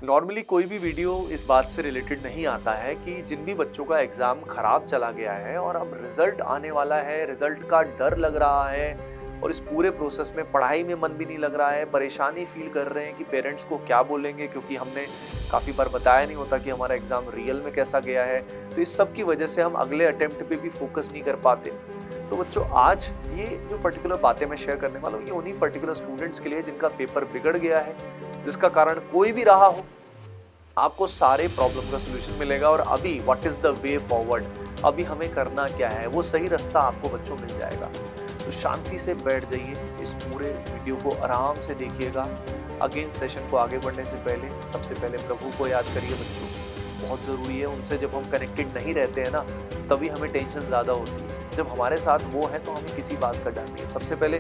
Normally कोई भी video इस बात से रिलेटेड नहीं आता है कि जिन भी बच्चों का एग्जाम खराब चला गया है और अब रिजल्ट आने वाला है, रिजल्ट का डर लग रहा है और इस पूरे प्रोसेस में पढ़ाई में मन भी नहीं लग रहा है, परेशानी फील कर रहे हैं कि पेरेंट्स को क्या बोलेंगे क्योंकि हमने काफ़ी बार बताया नहीं होता कि हमारा एग्जाम रियल में कैसा गया है। तो इस सब की वजह से हम अगले अटेम्प्ट पे भी फोकस नहीं कर पाते। तो बच्चों, आज ये जो पर्टिकुलर बातें मैं शेयर करने वाला हूँ, ये उन्हीं पर्टिकुलर स्टूडेंट्स के लिए जिनका पेपर बिगड़ गया है, जिसका कारण कोई भी रहा हो। आपको सारे प्रॉब्लम का सलूशन मिलेगा और अभी what is the way forward, अभी हमें करना क्या है, वो सही रास्ता आपको बच्चों मिल जाएगा। तो शांति से बैठ जाइए, इस पूरे वीडियो को आराम से देखिएगा। अगेन सेशन को आगे बढ़ने से पहले सबसे पहले प्रभु को याद करिए बच्चों, बहुत ज़रूरी है। उनसे जब हम कनेक्टेड नहीं रहते हैं ना, तभी हमें टेंशन ज़्यादा होती है। जब हमारे साथ वो है तो हमें किसी बात का डर नहीं है। सबसे पहले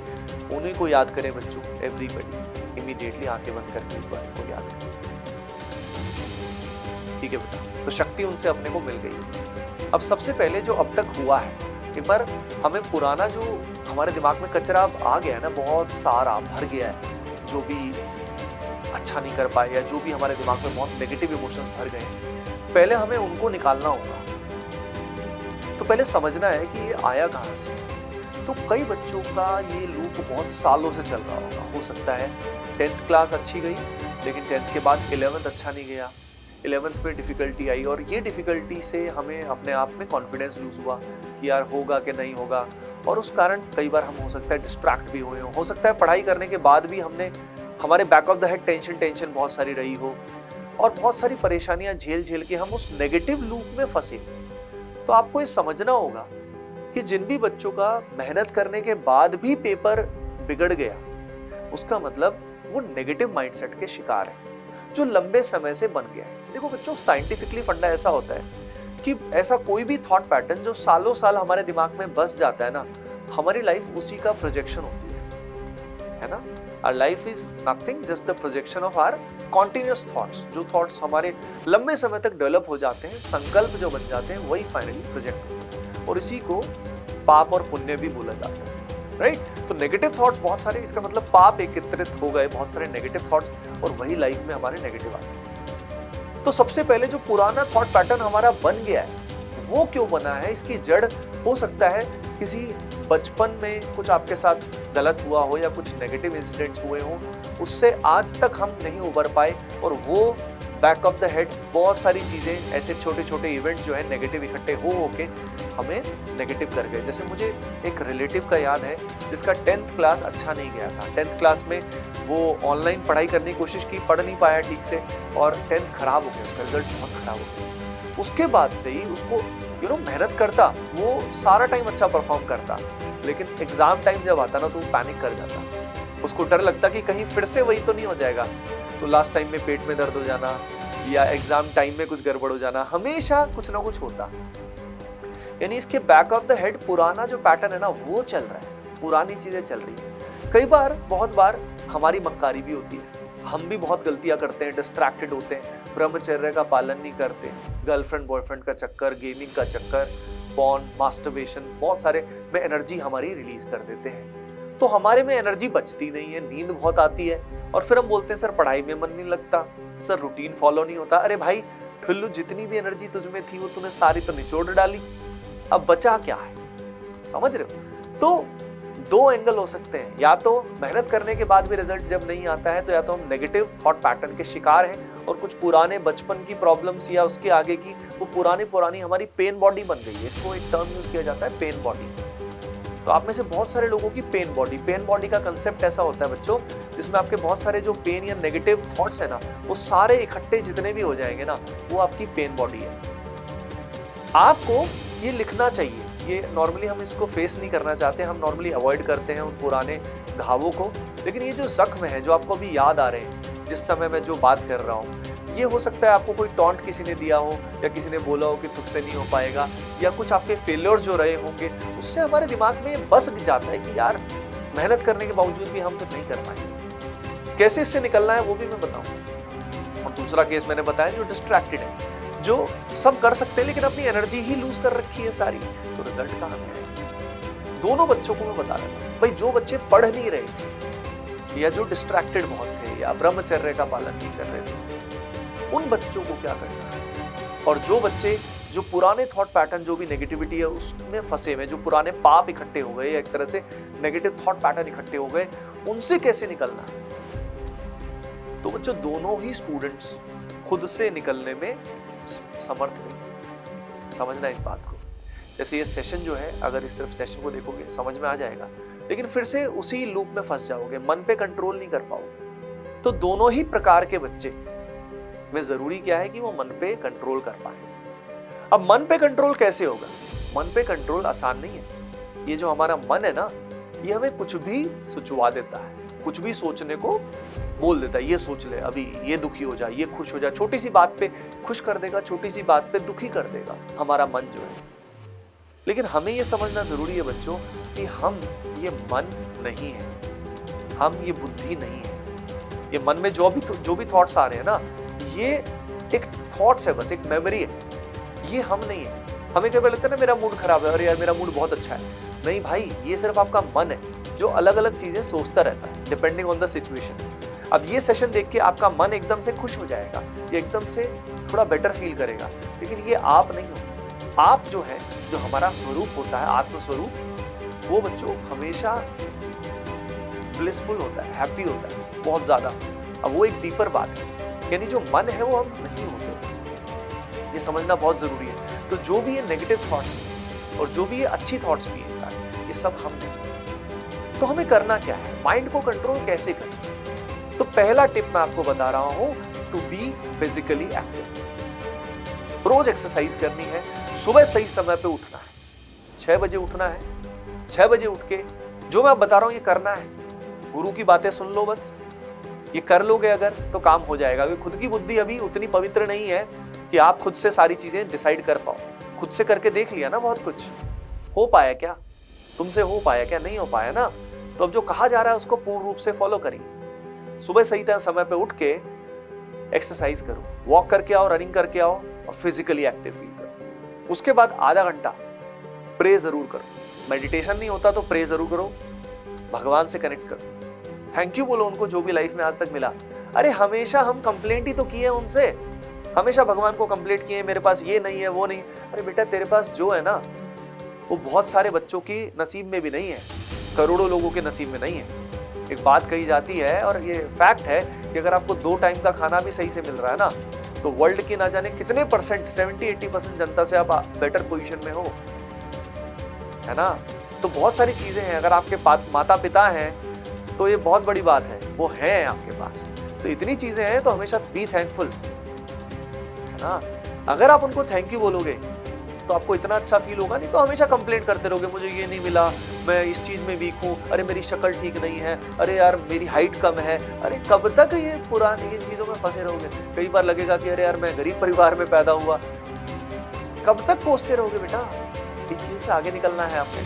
उन्हीं को याद करें बच्चों, एवरीबॉडी। इमीडिएटली आंखें बंद करके एक बार को याद करें। ठीक है बेटा, तो शक्ति उनसे अपने को मिल गई। अब सबसे पहले जो अब तक हुआ है, एक बार हमें पुराना जो हमारे दिमाग में कचरा आ गया है ना, बहुत सारा भर गया है, जो भी अच्छा नहीं कर पाए या जो भी हमारे दिमाग में बहुत नेगेटिव इमोशंस भर गए हैं, पहले हमें उनको निकालना होगा। तो पहले समझना है कि ये आया कहाँ से। तो कई बच्चों का ये लूप बहुत सालों से चल रहा होगा। हो सकता है 10th क्लास अच्छी गई, लेकिन 10th के बाद 11th अच्छा नहीं गया, 11th में डिफिकल्टी आई और ये डिफिकल्टी से हमें अपने आप में कॉन्फिडेंस लूज हुआ कि यार होगा कि नहीं होगा, और उस कारण कई बार हम हो सकता है डिस्ट्रैक्ट भी हुए हो सकता है पढ़ाई करने के बाद भी हमने हमारे back of the head tension बहुत सारी रही हो और बहुत सारी परेशानियां झेल के हम उस नेगेटिव लूप में फंसे। तो आपको ये समझना होगा कि जिन भी बच्चों का मेहनत करने के बाद भी पेपर बिगड़ गया, उसका मतलब वो नेगेटिव माइंडसेट के शिकार है जो लंबे समय से बन गया है। देखो बच्चों, साइंटिफिकली फंडा ऐसा होता है कि ऐसा कोई भी थॉट पैटर्न जो सालों साल हमारे दिमाग में बस जाता है ना, हमारी लाइफ उसी का प्रोजेक्शन होती है ना। Our life is nothing, just the projection of our continuous thoughts। जो थॉट्स हमारे लंबे समय तक डेवलप हो जाते हैं, संकल्प जो बन जाते हैं, वही फाइनली प्रोजेक्ट होते हैं और इसी को पाप और पुण्य भी बोला जाता है, राइट। तो नेगेटिव थॉट्स बहुत सारे, इसका मतलब पाप एकत्रित हो गए, बहुत सारे नेगेटिव थॉट्स, और वही लाइफ में हमारे नेगेटिव आते हैं। तो सबसे पहले जो पुराना थॉट पैटर्न हमारा बन गया है, वो क्यों बना है, इसकी जड़ हो सकता है किसी बचपन में कुछ आपके साथ गलत हुआ हो या कुछ नेगेटिव इंसिडेंट्स हुए हो, उससे आज तक हम नहीं उबर पाए और वो बैक ऑफ द हेड बहुत सारी चीजें, ऐसे छोटे छोटे इवेंट्स जो है नेगेटिव इकट्ठे हो के हमें नेगेटिव कर गए। जैसे मुझे एक रिलेटिव का याद है जिसका 10th क्लास अच्छा नहीं गया था। 10th क्लास में वो ऑनलाइन पढ़ाई करने की कोशिश की, पढ़ नहीं पाया ठीक से और 10th खराब हो गया, उसका रिजल्ट बहुत खराब हो गया। उसके बाद से ही उसको मेहनत करता, वो सारा टाइम अच्छा परफॉर्म करता, लेकिन एग्जाम टाइम जब आता ना तो वो पैनिक कर जाता। उसको डर लगता कि कहीं फिर से वही तो नहीं हो जाएगा। तो लास्ट टाइम में पेट में दर्द हो जाना या एग्जाम टाइम में कुछ गड़बड़ हो जाना, हमेशा कुछ ना कुछ होता। यानी इसके बैक ऑफ द हेड पुराना जो पैटर्न है ना, वो चल रहा है, पुरानी चीजें चल रही है। कई बार, बहुत बार हमारी मक्कारी भी होती है, हम भी बहुत गलतियां करते हैं, डिस्ट्रैक्टेड होते हैं, ब्रह्मचर्य का पालन नहीं करते, गर्लफ्रेंड बॉयफ्रेंड का चक्कर, गेमिंग का चक्कर, पॉर्न, मास्टरबेशन, बहुत सारे में एनर्जी हमारी रिलीज कर देते हैं। तो हमारे में एनर्जी बचती नहीं है, नींद बहुत आती है और फिर हम बोलते हैं सर पढ़ाई में मन नहीं लगता, सर रूटीन फॉलो नहीं होता। अरे भाई ठुल्लू, जितनी भी एनर्जी तुझमें थी वो तूने सारी तो निचोड़ डाली, अब बचा क्या है, समझ रहे हो। तो दो एंगल हो सकते हैं, या तो मेहनत करने के बाद भी रिजल्ट जब नहीं आता है तो या तो हम नेगेटिव थॉट पैटर्न के शिकार हैं और कुछ पुराने बचपन की प्रॉब्लम्स या उसके आगे की वो पुरानी हमारी पेन बॉडी बन गई है। इसको एक टर्म यूज किया जाता है, पेन बॉडी। तो आप में से बहुत सारे लोगों की पेन बॉडी का कंसेप्ट ऐसा होता है बच्चों, जिसमें आपके बहुत सारे जो पेन या नेगेटिव थॉट्स है ना, वो सारे इकट्ठे जितने भी हो जाएंगे ना, वो आपकी पेन बॉडी है। आपको ये लिखना चाहिए। ये नॉर्मली हम इसको फेस नहीं करना चाहते, हम नॉर्मली अवॉइड करते हैं उन पुराने घावों को, लेकिन ये जो जख्म है जो आपको अभी याद आ रहे हैं जिस समय मैं जो बात कर रहा हूँ, ये हो सकता है आपको कोई टॉन्ट किसी ने दिया हो या किसी ने बोला हो कि तुझसे नहीं हो पाएगा, या कुछ आपके फेलियर जो रहे होंगे, उससे हमारे दिमाग में बस जाता है कि यार मेहनत करने के बावजूद भी हम फिर नहीं कर पाएंगे। कैसे इससे निकलना है वो भी मैं बताऊँ। और दूसरा केस मैंने बताया जो डिस्ट्रैक्टेड है, जो सब कर सकते हैं लेकिन अपनी एनर्जी ही लूज कर रखी है सारी, तो रिजल्ट कहां से आएगा। दोनों बच्चों को मैं बता रहा था भाई, जो बच्चे पढ़ नहीं रहे थे या जो डिस्ट्रैक्टेड बहुत थे या ब्रह्मचर्य का पालन नहीं कर रहे थे, उन बच्चों को क्या करना है। और जो बच्चे जो पुराने थॉट पैटर्न, जो भी नेगेटिविटी है उसमें फंसे हुए, जो पुराने पाप इकट्ठे हो गए, एक तरह से नेगेटिव थॉट पैटर्न इकट्ठे हो गए, उनसे कैसे निकलना है। तो बच्चों दोनों ही स्टूडेंट्स खुद से निकलने में समर्थ नहीं। समझना इस बात को। जैसे ये सेशन जो है, अगर इस तरफ सेशन को देखोगे समझ में आ जाएगा, लेकिन फिर से उसी लूप में फंस जाओगे, मन पे कंट्रोल नहीं कर पाओगे। तो दोनों ही प्रकार के बच्चे में जरूरी क्या है कि वो मन पे कंट्रोल कर पाए। अब मन पे कंट्रोल कैसे होगा? मन पे कंट्रोल आसान नहीं है। ये जो हमारा मन है ना, ये हमें कुछ भी सुचवा देता है, कुछ भी सोचने को बोल देता है। ये सोच ले, अभी ये दुखी हो जा, ये खुश हो जा, छोटी सी बात पे खुश कर देगा, छोटी सी बात पे दुखी कर देगा हमारा मन जो है। लेकिन हमें ये समझना जरूरी है बच्चों कि हम ये मन नहीं है, हम ये बुद्धि नहीं है। ये मन में जो भी थॉट्स आ रहे हैं ना, ये एक थॉट्स है, बस एक मेमोरी है, ये हम नहीं है। हमें क्या लगता है ना, मेरा मूड खराब है, अरे यार मेरा मूड बहुत अच्छा है। नहीं भाई, ये सिर्फ आपका मन है जो अलग अलग चीजें सोचता रहता है डिपेंडिंग ऑन द सिचुएशन। अब ये सेशन देख के आपका मन एकदम से खुश हो जाएगा, ये एकदम से थोड़ा बेटर फील करेगा, लेकिन ये आप नहीं हो। आप जो है, जो हमारा स्वरूप होता है, आत्म स्वरूप, वो बच्चों हमेशा ब्लिसफुल होता है, हैप्पी होता है बहुत ज्यादा। अब वो एक डीपर बात है, यानी जो मन है वो हम नहीं होते। ये समझना बहुत जरूरी है। तो जो भी ये नेगेटिव थॉट्स हैं और जो भी ये अच्छी थॉट्स भी हैं, ये सब हम नहीं। तो हमें करना क्या है, माइंड को कंट्रोल कैसे करें? तो पहला टिप मैं आपको बता रहा हूं, टू बी फिजिकली एक्टिव। रोज एक्सरसाइज करनी है, सुबह सही समय पे उठना है, 6 बजे उठना है। 6 बजे उठ के जो मैं बता रहा हूं ये करना है। गुरु की बातें सुन लो, बस ये कर लोगे अगर तो काम हो जाएगा। क्योंकि खुद की बुद्धि अभी उतनी पवित्र नहीं है कि आप खुद से सारी चीजें डिसाइड कर पाओ। खुद से करके देख लिया ना बहुत कुछ, हो पाया क्या? तुमसे हो पाया क्या? नहीं हो पाया ना। तो अब जो कहा जा रहा है उसको पूर्ण रूप से फॉलो करिए। सुबह सही टाइम समय पे उठ के एक्सरसाइज करो, वॉक करके आओ, रनिंग करके आओ और फिजिकली एक्टिव फील करो। उसके बाद आधा घंटा प्रे जरूर करो। मेडिटेशन नहीं होता तो प्रे जरूर करो, भगवान से कनेक्ट करो, थैंक यू बोलो उनको जो भी लाइफ में आज तक मिला। अरे हमेशा हम कंप्लेंट ही तो किए उनसे, हमेशा भगवान को कंप्लेंट किए, मेरे पास ये नहीं है, वो नहीं। अरे बेटा तेरे पास जो है ना, वो बहुत सारे बच्चों की नसीब में भी नहीं है, करोड़ों लोगों के नसीब में नहीं है। एक बात कही जाती है और ये फैक्ट है कि अगर आपको 2 टाइम का खाना भी सही से मिल रहा है ना, तो वर्ल्ड की ना जाने कितने परसेंट, 70-80% जनता से आप बेटर पोजीशन में हो, है ना। तो बहुत सारी चीजें हैं। अगर आपके माता पिता हैं तो ये बहुत बड़ी बात है, वो हैं आपके पास। तो इतनी चीजें हैं तो हमेशा बी थैंकफुल, है ना। अगर आप उनको थैंक यू बोलोगे तो आपको इतना अच्छा फील होगा। नहीं तो हमेशा कंप्लेंट करते रहोगे, मुझे ये नहीं मिला, मैं इस चीज में वीक हूँ, अरे मेरी शक्ल ठीक नहीं है, अरे यार मेरी हाइट कम है। अरे कब तक ये पुरानी इन चीजों में फंसे रहोगे? कई बार लगेगा कि अरे यार मैं गरीब परिवार में पैदा हुआ। कब तक कोसते रहोगे बेटा? इस चीज से आगे निकलना है आपने,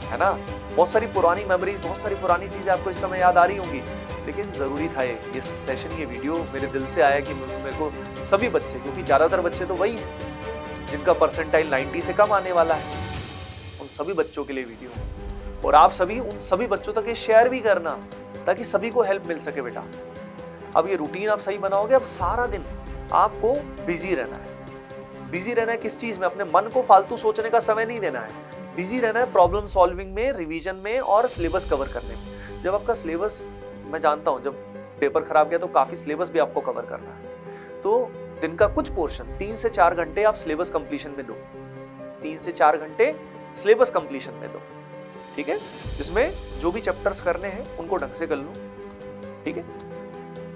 है ना। बहुत सारी पुरानी मेमोरीज, बहुत सारी पुरानी चीजें आपको इस समय याद आ रही होंगी, लेकिन जरूरी था ये सेशन, ये वीडियो मेरे दिल से आया कि मेरे को सभी बच्चे, क्योंकि ज्यादातर बच्चे तो वही हैं जिनका परसेंटाइल 90 से कम आने वाला है, उन सभी बच्चों के लिए वीडियो है। और आप सभी उन सभी बच्चों तक ये शेयर भी करना ताकि सभी को हेल्प मिल सके बेटा। अब ये रूटीन आप सही बनाओगे, अब सारा दिन आपको बिजी रहना है। बिजी रहना है किस चीज में? अपने मन को फालतू सोचने का समय नहीं देना है। बिजी रहना है प्रॉब्लम सॉल्विंग में, रिवीजन में और सिलेबस कवर करने में। जब आपका सिलेबस, मैं जानता हूं जब पेपर खराब गया तो काफी सिलेबस भी आपको कवर करना है, तो दिन का कुछ पोर्शन 3 से 4 घंटे आप सिलेबस कंप्लीशन में दो। 3 से 4 घंटे सिलेबस कंप्लीशन में दो, ठीक है। जिसमें जो भी चैप्टर्स करने हैं उनको ढंग से कर लो, ठीक है।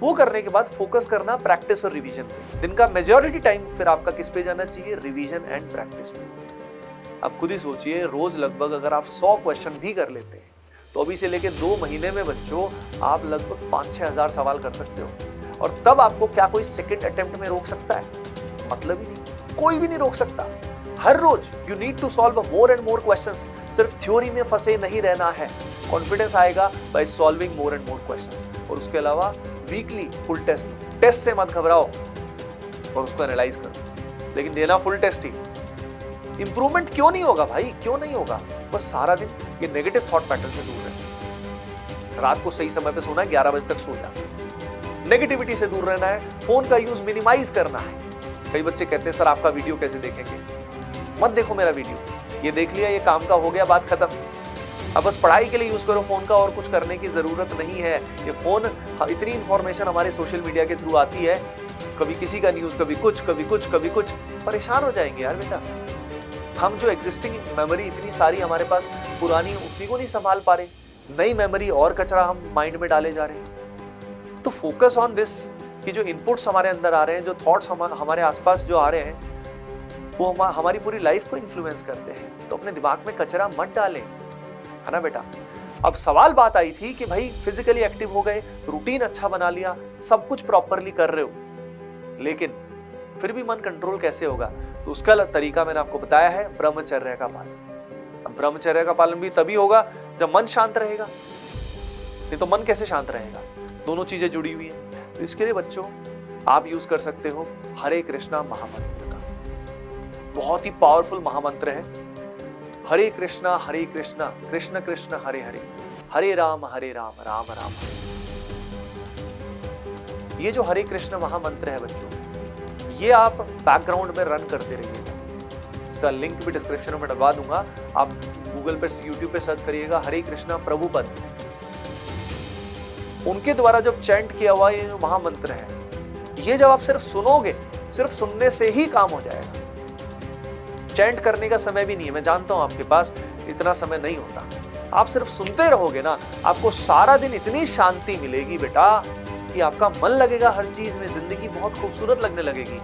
वो करने के बाद फोकस करना प्रैक्टिस और रिवीजन पे। दिन का मेजॉरिटी टाइम फिर आपका किस पे जाना चाहिए? रिवीजन एंड प्रैक्टिस पे। आप खुद ही सोचिए, रोज लगभग अगर आप 100 क्वेश्चन भी कर लेते हैं तो अभी से लेके 2 महीने में बच्चों आप लगभग 5-6 हजार सवाल कर सकते हो। और तब आपको क्या कोई सेकंड अटेम्प्ट में रोक सकता है? मतलब ही नहीं, कोई भी नहीं रोक सकता। हर रोज you need to solve more and more questions. सिर्फ थ्योरी में फंसे नहीं रहना है। कॉन्फिडेंस आएगा by solving more and more questions. और उसके अलावा वीकली फुल टेस्ट से मत घबराओ और उसको एनालाइज करो, लेकिन देना फुल टेस्ट ही। इंप्रूवमेंट क्यों नहीं होगा भाई? क्यों नहीं होगा? बस सारा दिन ये नेगेटिव थॉट पैटर्न से दूर रहे। रात को सही समय पे सोना, 11 बजे तक सो जा। नेगेटिविटी से दूर रहना है, फोन का यूज मिनिमाइज करना है। कई बच्चे कहते हैं सर आपका वीडियो कैसे देखेंगे? मत देखो मेरा वीडियो, ये देख लिया, ये काम का हो गया, बात खत्म। अब बस पढ़ाई के लिए यूज करो फोन का, और कुछ करने की जरूरत नहीं है। ये फोन, इतनी इंफॉर्मेशन हमारे सोशल मीडिया के थ्रू आती है, कभी किसी का न्यूज, कभी कुछ कभी कुछ कभी कुछ, परेशान हो जाएंगे यार बेटा। हम जो एग्जिस्टिंग मेमोरी इतनी सारी हमारे पास पुरानी, उसी को नहीं संभाल पा रहे, नई मेमोरी और कचरा हम माइंड में डाले जा रहे हैं। तो फोकस ऑन दिस कि जो इनपुट्स हमारे अंदर आ रहे हैं, जो थॉट्स हमारे आसपास जो आ रहे हैं, वो हमारी पूरी लाइफ को इन्फ्लुएंस करते हैं। तो अपने दिमाग में कचरा मत डालें, है ना बेटा। अब सवाल बात आई थी कि भाई फिजिकली एक्टिव हो गए, रूटीन अच्छा बना लिया, सब कुछ प्रॉपरली कर रहे हो, लेकिन फिर भी मन कंट्रोल कैसे होगा? तो उसका तरीका मैंने आपको बताया है, ब्रह्मचर्य का पालन। अब ब्रह्मचर्य का पालन भी तभी होगा जब मन शांत रहेगा, नहीं तो मन कैसे शांत रहेगा? दोनों चीजें जुड़ी हुई हैं। तो इसके लिए बच्चों आप यूज कर सकते हो हरे कृष्णा महामंत्र का, बहुत ही पावरफुल महामंत्र है। हरे कृष्णा कृष्ण कृष्ण हरे हरे, हरे राम राम राम हरे। ये जो हरे कृष्ण महामंत्र है बच्चों, ये आप बैकग्राउंड में रन करते रहिएगा। इसका लिंक भी डिस्क्रिप्शन में डलवा दूंगा, आप गूगल पे, यूट्यूब पे सर्च करिएगा हरे कृष्णा प्रभुपद। उनके द्वारा जब चैंट किया हुआ ये जो महामंत्र है, ये जब आप सिर्फ सुनोगे, सिर्फ सुनने से ही काम हो जाएगा। चैंट करने का समय भी नहीं है, मैं जानता हूं आपके पास इतना समय नहीं होता। आप सिर्फ सुनते रहोगे ना, आपको सारा दिन इतनी शांति मिलेगी बेटा कि आपका मन लगेगा हर चीज में, जिंदगी बहुत खूबसूरत लगने लगेगी।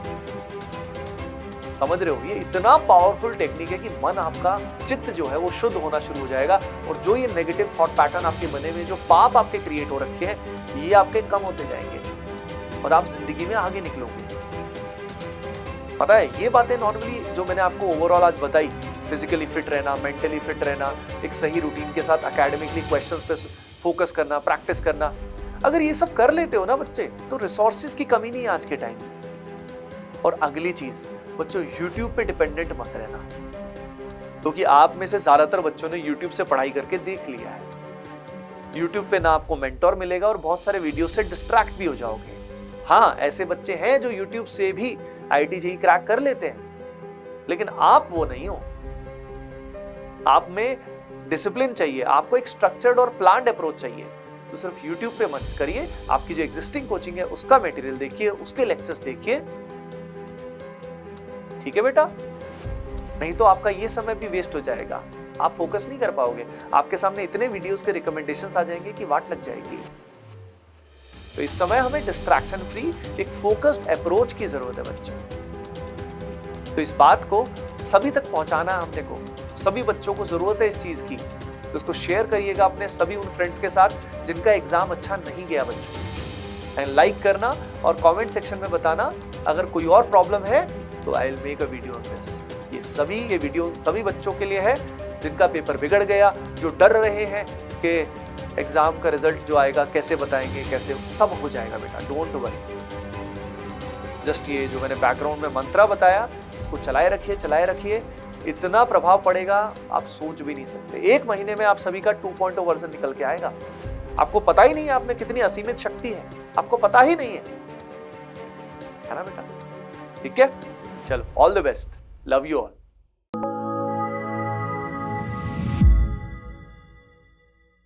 समझ रहे हो? ये इतना पावरफुल टेक्निक है कि मन आपका, चित्त जो है वो शुद्ध होना शुरू हो जाएगा, और जो ये नेगेटिव थॉट पैटर्न आपके बने हुए, जो पाप आपके क्रिएट हो रखे हैं, ये आपके कम होते जाएंगे और आप जिंदगी में आगे निकलोगे। पता है, ये बातें नॉर्मली जो मैंने आपको ओवरऑल आज बताई, फिजिकली फिट रहना, मेंटली फिट रहना, एक सही रूटीन के साथ एकेडमिकली क्वेश्चंस पे फोकस करना, प्रैक्टिस करना, अगर ये सब कर लेते हो ना बच्चे, तो रिसोर्सेज की कमी नहीं है आज के टाइम में। और अगली चीज बच्चों, यूट्यूब पे डिपेंडेंट मत रहना, क्योंकि आप में से ज्यादातर बच्चों ने यूट्यूब से पढ़ाई करके देख लिया है। यूट्यूब पे ना आपको मेंटोर मिलेगा और बहुत सारे वीडियो से डिस्ट्रैक्ट भी हो जाओगे। हाँ, ऐसे बच्चे हैं जो यूट्यूब से भी IIT JEE क्रैक कर लेते हैं, लेकिन आप वो नहीं हो। आप में डिसिप्लिन चाहिए, आपको एक स्ट्रक्चर्ड और प्लान्ड अप्रोच चाहिए। तो सिर्फ यूट्यूब पे मत करिए, आपकी जो एग्जिस्टिंग कोचिंग है उसका मटेरियल देखिए, उसके लेक्चर्स देखिए, ठीक है बेटा। नहीं तो आपका ये समय भी वेस्ट हो जाएगा, आप फोकस नहीं कर पाओगे, आपके सामने इतने वीडियोस के रिकमेंडेशंस आ जाएंगे कि वाट लग जाएगी। तो इस समय हमें डिस्ट्रैक्शन फ्री एक फोकस्ड अप्रोच की जरूरत है बच्चों। तो इस बात को सभी तक पहुंचाना है हमने को, सभी बच्चों को जरूरत है इस चीज की। तो इसको शेयर करिएगा अपने सभी उन फ्रेंड्स के साथ जिनका एग्जाम अच्छा नहीं गया बच्चों। एंड लाइक करना और कमेंट सेक्शन में बताना अगर कोई और प्रॉब्लम है तो I will make a video on this. ये वीडियो सभी बच्चों के लिए है जिनका पेपर बिगड़ गया, जो डर रहे हैं कि एग्जाम का रिजल्ट जो आएगा कैसे बताएंगे, कैसे, सब हो जाएगा बेटा, डोंट वरी। जस्ट ये जो मैंने बैकग्राउंड में मंत्रा बताया, इसको चलाए रखिए, इतना प्रभाव पड़ेगा आप सोच भी नहीं सकते। 1 महीने में आप सभी का 2.0 वर्जन निकल के आएगा। आपको पता ही नहीं है आप में कितनी असीमित शक्ति है, आपको पता ही नहीं है ना बेटा? ठीक है, चलो, all the best, love you all.